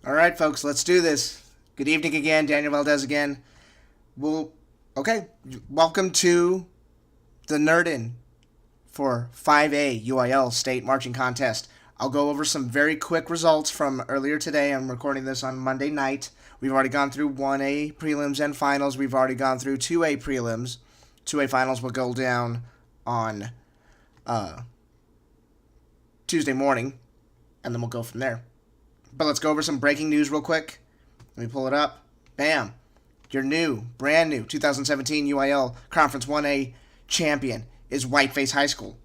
All right, folks, let's do this. Good evening again. Daniel Valdez again. Okay, welcome to the Nerd In for 5A UIL State Marching Contest. I'll go over some very quick results from earlier today. I'm recording this on Monday night. We've already gone through 1A prelims and finals. We've already gone through 2A prelims. 2A finals will go down on Tuesday morning, and then we'll go from there. But let's go over some breaking news real quick. Let me pull it up. Bam. Your brand new 2017 UIL Conference 1A champion is Whiteface High School.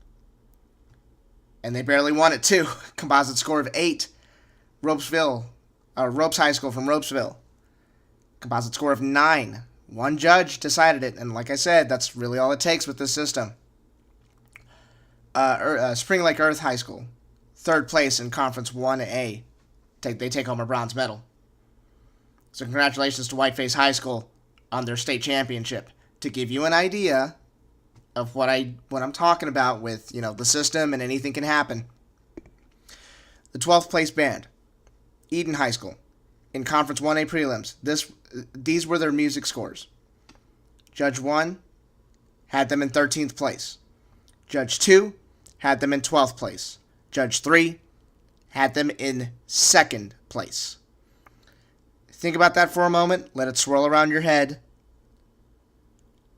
And they barely won it, too. Composite score of 8. Ropes High School from Ropesville. Composite score of 9. One judge decided it. And like I said, that's really all it takes with this system. Spring Lake Earth High School. 3rd place in Conference 1A. They take home a bronze medal. So congratulations to Whiteface High School on their state championship. To give you an idea of what I'm talking about with, the system and anything can happen. The 12th place band, Eden High School, in Conference 1A prelims. These were their music scores. Judge 1 had them in 13th place. Judge 2 had them in 12th place. Judge 3 had them in 2nd place. Think about that for a moment. Let it swirl around your head.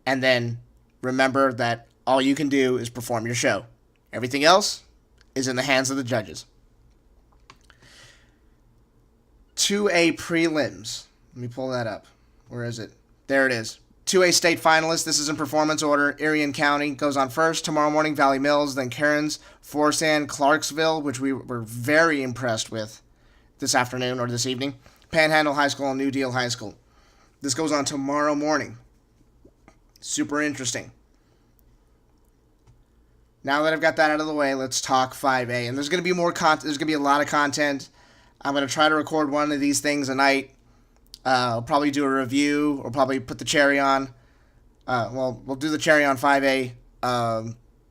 And then remember that all you can do is perform your show. Everything else is in the hands of the judges. 2A prelims. Let me pull that up. Where is it? There it is. 2A state finalists. This is in performance order. Erie County goes on first. Tomorrow morning, Valley Mills. Then Cairns, Forsan, Clarksville, which we were very impressed with this afternoon or this evening. Panhandle High School and New Deal High School. This goes on tomorrow morning. Super interesting. Now that I've got that out of the way, let's talk 5A. And there's going to be more content. There's going to be a lot of content. I'm going to try to record one of these things a night. I'll probably do a review or probably put the cherry on. We'll do the cherry on 5A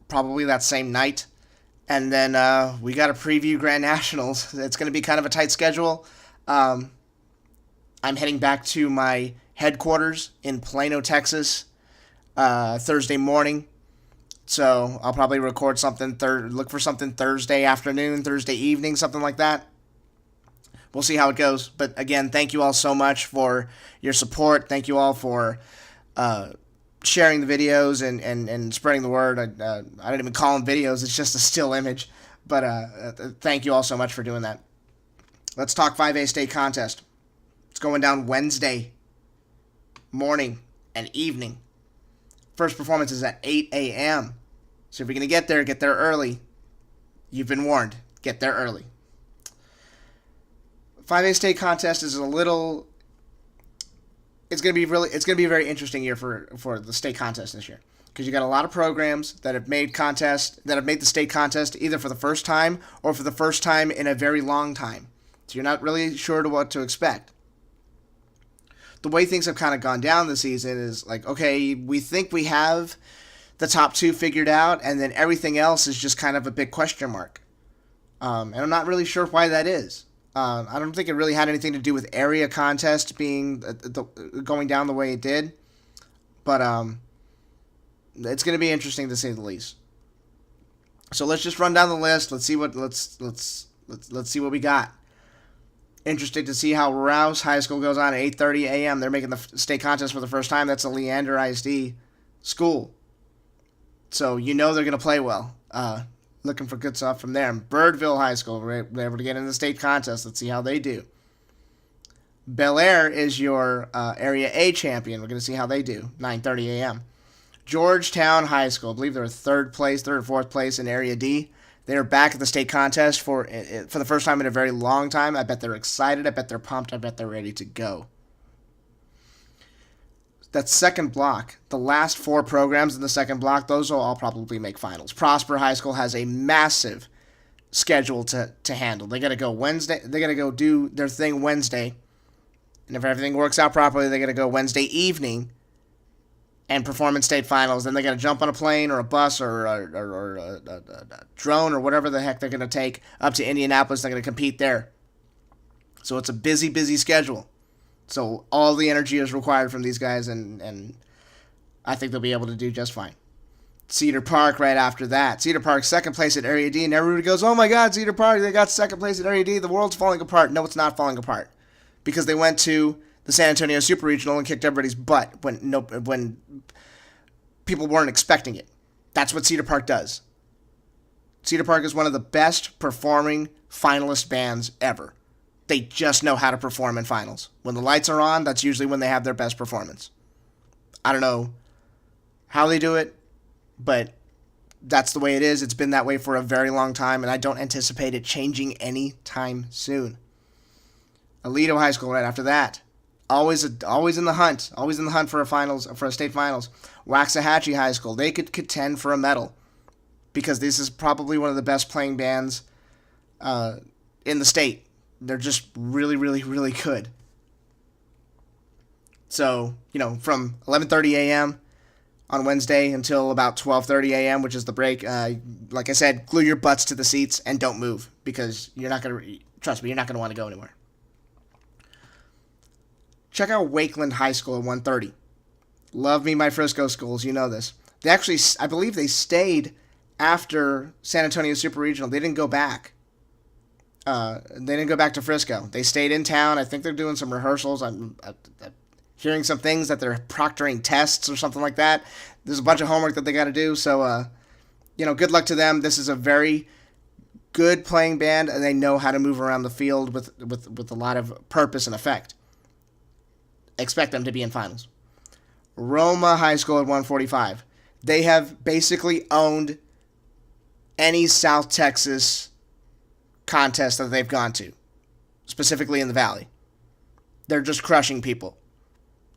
probably that same night. And then we got to preview Grand Nationals. It's going to be kind of a tight schedule. I'm heading back to my headquarters in Plano, Texas, Thursday morning. So I'll probably record something, look for something Thursday afternoon, Thursday evening, something like that. We'll see how it goes. But again, thank you all so much for your support. Thank you all for sharing the videos and spreading the word. I don't even call them videos. It's just a still image. But thank you all so much for doing that. Let's talk 5A state contest. It's going down Wednesday morning and evening. First performance is at 8 a.m. So if you're going to get there early. You've been warned. Get there early. 5A state contest is it's going to be a very interesting year for the state contest this year. Because you got a lot of programs that have made the state contest either for the first time or for the first time in a very long time. So you're not really sure what to expect. The way things have kind of gone down this season is like, okay, we think we have the top 2 figured out, and then everything else is just kind of a big question mark. And I'm not really sure why that is. I don't think it really had anything to do with area contest being going down the way it did, but it's going to be interesting to say the least. So let's just run down the list. Let's see what we got. Interested to see how Rouse High School goes on at 8:30 a.m. They're making the state contest for the first time. That's a Leander ISD school, so they're going to play well. Looking for good stuff from there. And Birdville High School, we're able to get in the state contest. Let's see how they do. Bel Air is your Area A champion. We're going to see how they do. 9:30 a.m. Georgetown High School, I believe they're 3rd or 4th place in Area D. They're back at the state contest for the first time in a very long time. I bet they're excited. I bet they're pumped. I bet they're ready to go. That second block, the last 4 programs in the second block, those will all probably make finals. Prosper High School has a massive schedule to handle. They got to go Wednesday. They got to go do their thing Wednesday. And if everything works out properly, they got to go Wednesday evening and perform in state finals. Then they got to jump on a plane or a bus or a drone or whatever the heck they're going to take up to Indianapolis. They're going to compete there. So it's a busy, busy schedule. So all the energy is required from these guys, and I think they'll be able to do just fine. Cedar Park right after that. Cedar Park, second place at Area D, and everybody goes, oh my God, Cedar Park, they got second place at Area D. The world's falling apart. No, it's not falling apart. Because they went to the San Antonio Super Regional and kicked everybody's butt when people weren't expecting it. That's what Cedar Park does. Cedar Park is one of the best performing finalist bands ever. They just know how to perform in finals. When the lights are on, that's usually when they have their best performance. I don't know how they do it, but that's the way it is. It's been that way for a very long time, and I don't anticipate it changing anytime soon. Aledo High School right after that. Always in the hunt. Always in the hunt for a state finals. Waxahachie High School. They could contend for a medal because this is probably one of the best playing bands in the state. They're just really, really, really good. So, from 11:30 a.m. on Wednesday until about 12:30 a.m., which is the break, like I said, glue your butts to the seats and don't move because you're not going to, trust me, you're not going to want to go anywhere. Check out Wakeland High School at 1:30. Love me my Frisco schools, you know this. They actually, I believe they stayed after San Antonio Super Regional. They didn't go back. They didn't go back to Frisco. They stayed in town. I think they're doing some rehearsals. I'm hearing some things that they're proctoring tests or something like that. There's a bunch of homework that they got to do. So, good luck to them. This is a very good playing band, and they know how to move around the field with a lot of purpose and effect. Expect them to be in finals. Roma High School at 1:45. They have basically owned any South Texas contest that they've gone to, specifically in the Valley. They're just crushing people.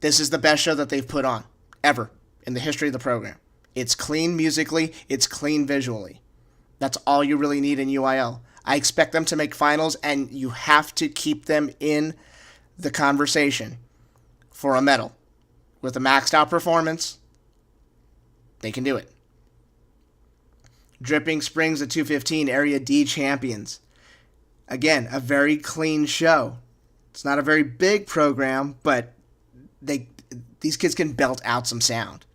This is the best show that they've put on ever in the history of the program. It's clean musically. It's clean visually. That's all you really need in UIL. I expect them to make finals, and you have to keep them in the conversation for a medal. With a maxed out performance, they can do it. Dripping Springs at 2:15, Area D champions. Again, a very clean show. It's not a very big program, but these kids can belt out some sound.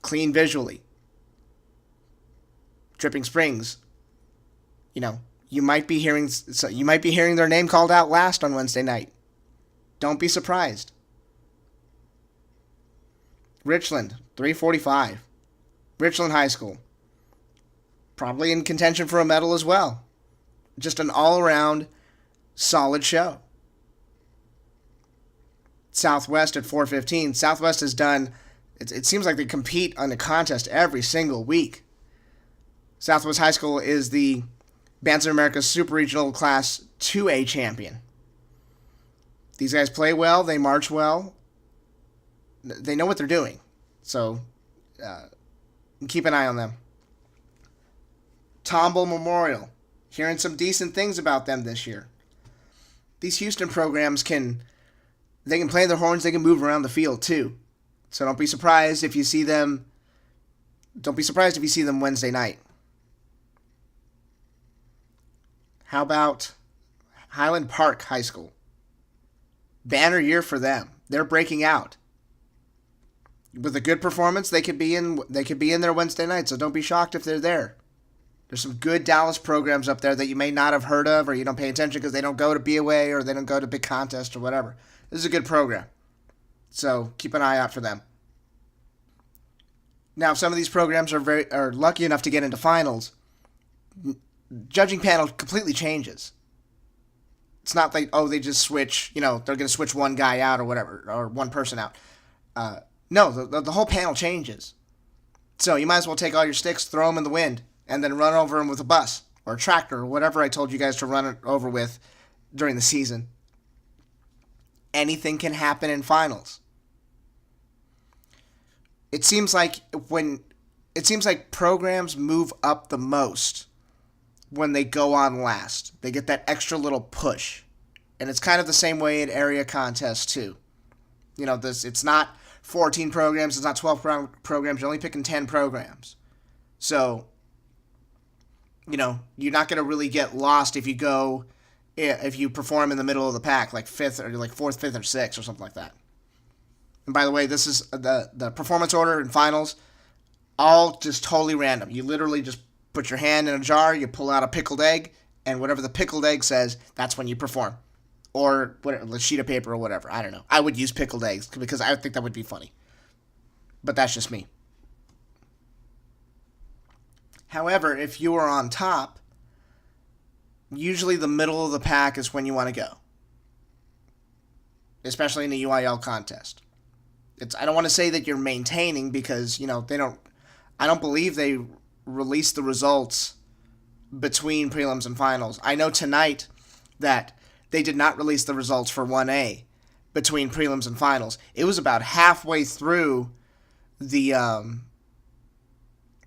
Clean visually. Dripping Springs. You might be hearing their name called out last on Wednesday night. Don't be surprised. Richland, 3:45. Richland High School. Probably in contention for a medal as well. Just an all-around solid show. Southwest at 4:15. Southwest has done, it seems like they compete on a contest every single week. Southwest High School is the Bands of America Super Regional Class 2A champion. These guys play well. They march well. They know what they're doing. So keep an eye on them. Tomball Memorial. Hearing some decent things about them this year. These Houston programs they can play their horns. They can move around the field too. So don't be surprised if you see them. Don't be surprised if you see them Wednesday night. How about Highland Park High School? Banner year for them. They're breaking out. With a good performance, they could be in there Wednesday night, so don't be shocked if they're there. There's some good Dallas programs up there that you may not have heard of, or you don't pay attention because they don't go to BOA or they don't go to big contests or whatever. This is a good program. So keep an eye out for them. Now, if some of these programs are lucky enough to get into finals, judging panel completely changes. It's not like, they just switch, they're going to switch one guy out or whatever, or one person out. No, the whole panel changes. So you might as well take all your sticks, throw them in the wind, and then run over them with a bus or a tractor or whatever I told you guys to run it over with during the season. Anything can happen in finals. It seems like programs move up the most when they go on last. They get that extra little push. And it's kind of the same way in area contests too. It's not 14 programs, it's not 12 programs, you're only picking 10 programs. So, you're not going to really get lost if you go if you perform in the middle of the pack, like fifth or like fourth, fifth, or sixth, or something like that. And by the way, this is the performance order and finals, all just totally random. You literally just put your hand in a jar, you pull out a pickled egg, and whatever the pickled egg says, that's when you perform. Or a sheet of paper or whatever. I don't know. I would use pickled eggs because I think that would be funny. But that's just me. However, if you are on top, usually the middle of the pack is when you want to go. Especially in the UIL contest. I don't want to say that you're maintaining because, I don't believe they release the results between prelims and finals. I know tonight that they did not release the results for 1A between prelims and finals. It was about halfway through the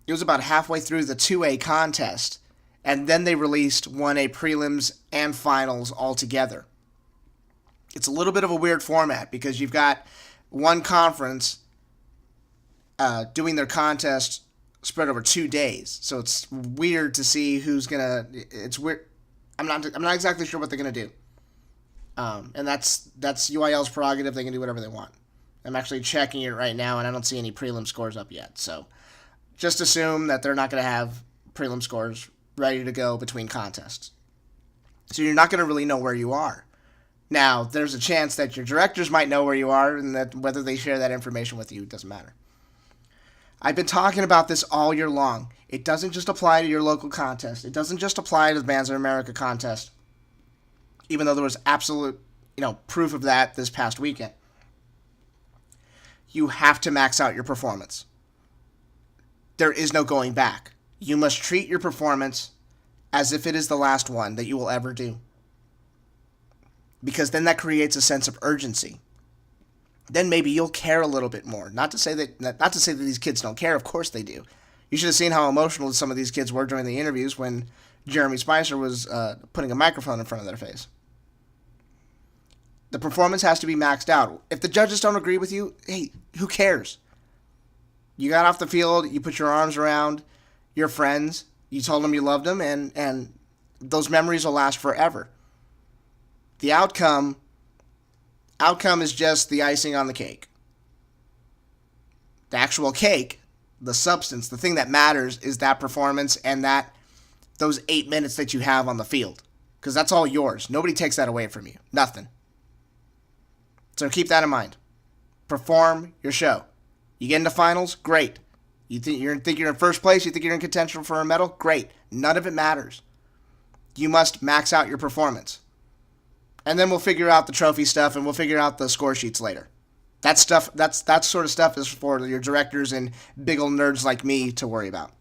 2A contest, and then they released 1A prelims and finals all together. It's a little bit of a weird format because you've got one conference doing their contest spread over 2 days. So it's weird to see who's gonna. It's weird. I'm not exactly sure what they're gonna do. And that's UIL's prerogative. They can do whatever they want. I'm actually checking it right now, and I don't see any prelim scores up yet. So just assume that they're not going to have prelim scores ready to go between contests. So you're not going to really know where you are. Now, there's a chance that your directors might know where you are, and that whether they share that information with you doesn't matter. I've been talking about this all year long. It doesn't just apply to your local contest. It doesn't just apply to the Bands of America contest, even though there was absolute, proof of that this past weekend. You have to max out your performance. There is no going back. You must treat your performance as if it is the last one that you will ever do. Because then that creates a sense of urgency. Then maybe you'll care a little bit more. Not to say that these kids don't care. Of course they do. You should have seen how emotional some of these kids were during the interviews when Jeremy Spicer was putting a microphone in front of their face. The performance has to be maxed out. If the judges don't agree with you, hey, who cares? You got off the field, you put your arms around your friends, you told them you loved them, and those memories will last forever. The outcome is just the icing on the cake. The actual cake, the substance, the thing that matters is that performance and those 8 minutes that you have on the field. Because that's all yours. Nobody takes that away from you. Nothing. So keep that in mind. Perform your show. You get into finals? Great. You think you're in first place? You think you're in contention for a medal? Great. None of it matters. You must max out your performance. And then we'll figure out the trophy stuff and we'll figure out the score sheets later. That sort of stuff is for your directors and big old nerds like me to worry about.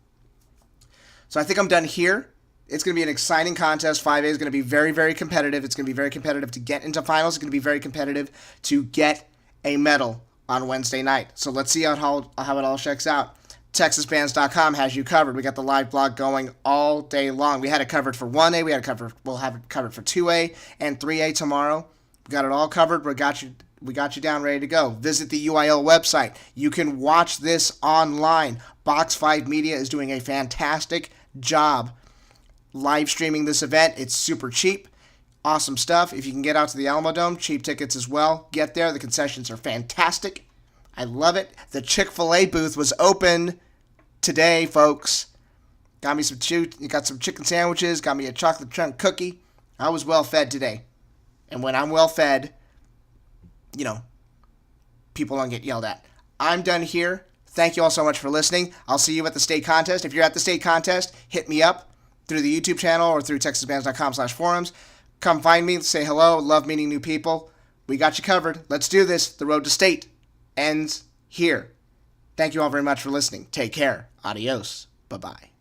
So I think I'm done here. It's going to be an exciting contest. 5A is going to be very, very competitive. It's going to be very competitive to get into finals. It's going to be very competitive to get a medal on Wednesday night. So let's see how it all checks out. TexasBands.com has you covered. We got the live blog going all day long. We had it covered for 1A. We'll have it covered for 2A and 3A tomorrow. We got it all covered. We got you down ready to go. Visit the UIL website. You can watch this online. Box 5 Media is doing a fantastic job live streaming this event. It's super cheap. Awesome stuff. If you can get out to the Alamo Dome, cheap tickets as well. Get there. The concessions are fantastic. I love it. The Chick-fil-A booth was open today, folks. Got some chicken sandwiches. Got me a chocolate chunk cookie. I was well fed today. And when I'm well fed, people don't get yelled at. I'm done here. Thank you all so much for listening. I'll see you at the state contest. If you're at the state contest, hit me up through the YouTube channel or through TexasBands.com/forums. Come find me, say hello. Love meeting new people. We got you covered. Let's do this. The road to state ends here. Thank you all very much for listening. Take care. Adios. Bye-bye.